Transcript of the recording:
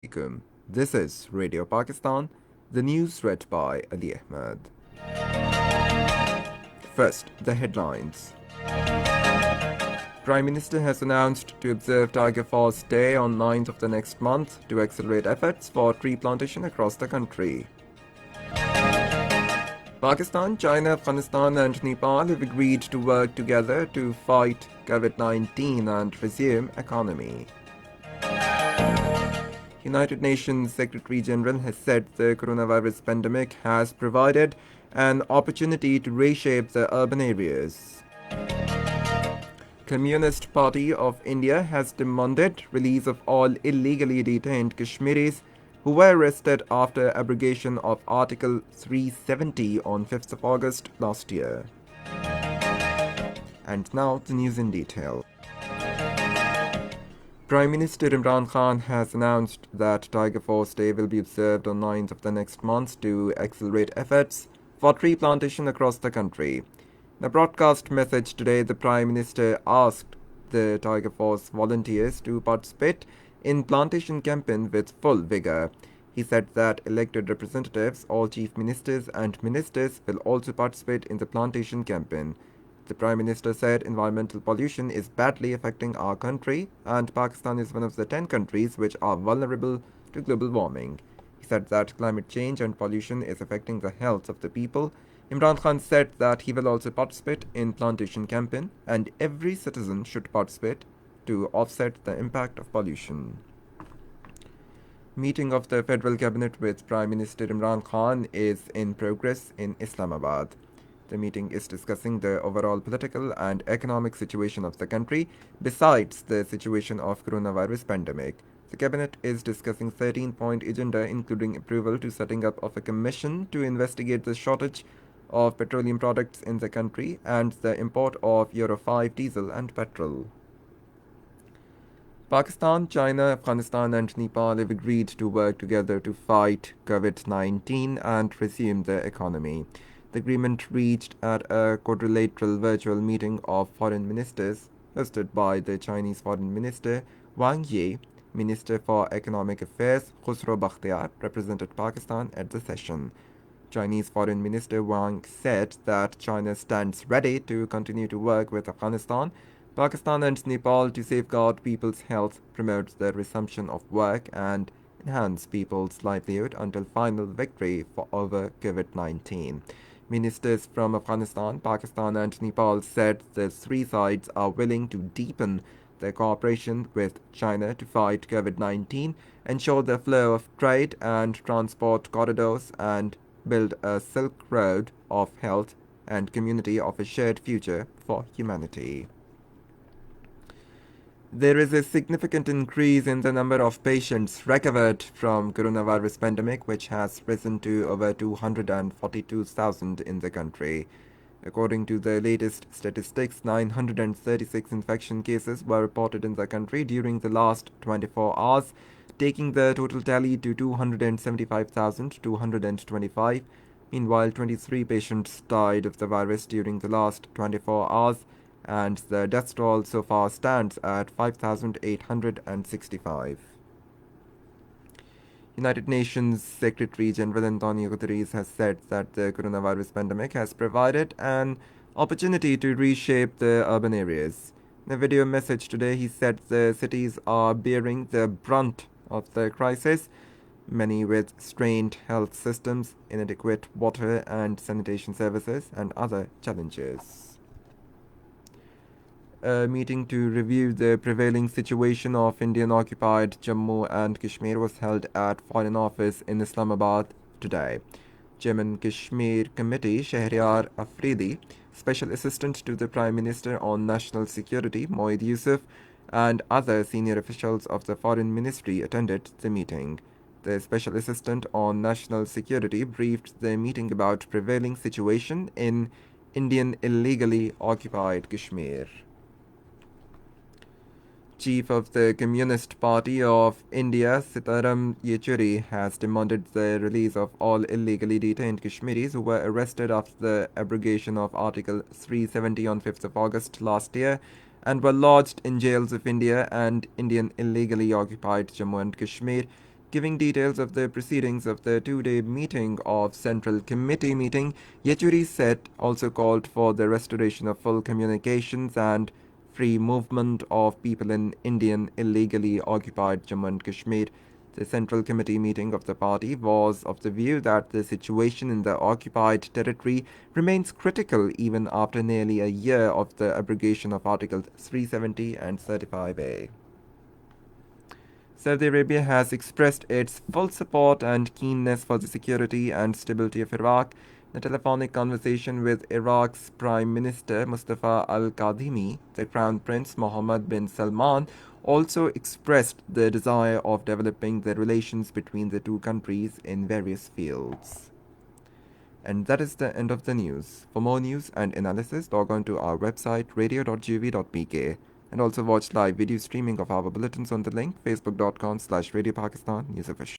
Alaikum. This is Radio Pakistan, the news read by Ali Ahmed. First, the headlines. Prime Minister has announced to observe Tiger Forest Day on 9th of the next month to accelerate efforts for tree plantation across the country. Pakistan, China, Afghanistan and Nepal have agreed to work together to fight COVID-19 and resume economy. United Nations Secretary General has said the coronavirus pandemic has provided an opportunity to reshape the urban areas. Communist Party of India has demanded release of all illegally detained Kashmiris who were arrested after abrogation of Article 370 on 5th of August last year. And now the news in detail. Prime Minister Imran Khan has announced that Tiger Forest Day will be observed on 9th of the next month to accelerate efforts for tree plantation across the country. In a broadcast message today, the Prime Minister asked the Tiger Force volunteers to participate in plantation campaign with full vigor. He said that elected representatives, all chief ministers and ministers will also participate in the plantation campaign. The Prime Minister said environmental pollution is badly affecting our country and Pakistan is one of the 10 countries which are vulnerable to global warming. He said that climate change and pollution is affecting the health of the people. Imran Khan said that he will also participate in plantation campaign and every citizen should participate to offset the impact of pollution. Meeting of the Federal Cabinet with Prime Minister Imran Khan is in progress in Islamabad. The meeting is discussing the overall political and economic situation of the country, besides the situation of coronavirus pandemic. The cabinet is discussing 13-point agenda, including approval to setting up of a commission to investigate the shortage of petroleum products in the country and the import of Euro 5 diesel and petrol. Pakistan, China, Afghanistan and Nepal have agreed to work together to fight COVID-19 and resume the economy. The agreement reached at a quadrilateral virtual meeting of foreign ministers hosted by the Chinese Foreign Minister Wang Yi. Minister for Economic Affairs Khusro Bakhtiar represented Pakistan at the session. Chinese Foreign Minister Wang said that China stands ready to continue to work with Afghanistan, Pakistan and Nepal to safeguard people's health, promote the resumption of work and enhance people's livelihood until final victory over COVID-19. Ministers from Afghanistan, Pakistan and Nepal said the three sides are willing to deepen their cooperation with China to fight COVID-19, ensure the flow of trade and transport corridors, and build a Silk Road of health and community of a shared future for humanity. There is a significant increase in the number of patients recovered from coronavirus pandemic, which has risen to over 242,000 in the country. According to the latest statistics, 936 infection cases were reported in the country during the last 24 hours, taking the total tally to 275,225. Meanwhile, 23 patients died of the virus during the last 24 hours, and the death toll so far stands at 5,865. United Nations Secretary General Antonio Guterres has said that the coronavirus pandemic has provided an opportunity to reshape the urban areas. In a video message today, he said the cities are bearing the brunt of the crisis, many with strained health systems, inadequate water and sanitation services, and other challenges. A meeting to review the prevailing situation of Indian Occupied Jammu and Kashmir was held at Foreign Office in Islamabad today. Jammu and Kashmir Committee Shahryar Afridi, Special Assistant to the Prime Minister on National Security Moeed Yusuf, and other senior officials of the Foreign Ministry attended the meeting. The Special Assistant on National Security briefed the meeting about prevailing situation in Indian illegally occupied Kashmir. Chief of the Communist Party of India, Sitaram Yechuri, has demanded the release of all illegally detained Kashmiris who were arrested after the abrogation of Article 370 on 5th of August last year and were lodged in jails of India and Indian illegally occupied Jammu and Kashmir. Giving details of the proceedings of the two-day meeting of Central Committee meeting, Yechuri said also called for the restoration of full communications and free movement of people in Indian illegally occupied Jammu and Kashmir. The Central Committee meeting of the party was of the view that the situation in the occupied territory remains critical even after nearly a year of the abrogation of Articles 370 and 35A. Saudi Arabia has expressed its full support and keenness for the security and stability of Iraq. In a telephonic conversation with Iraq's Prime Minister Mustafa al-Kadhimi, the Crown Prince Mohammed bin Salman also expressed the desire of developing the relations between the two countries in various fields. And that is the end of the news. For more news and analysis, log on to our website radio.gov.pk and also watch live video streaming of our bulletins on the link facebook.com/Radio Pakistan News Official.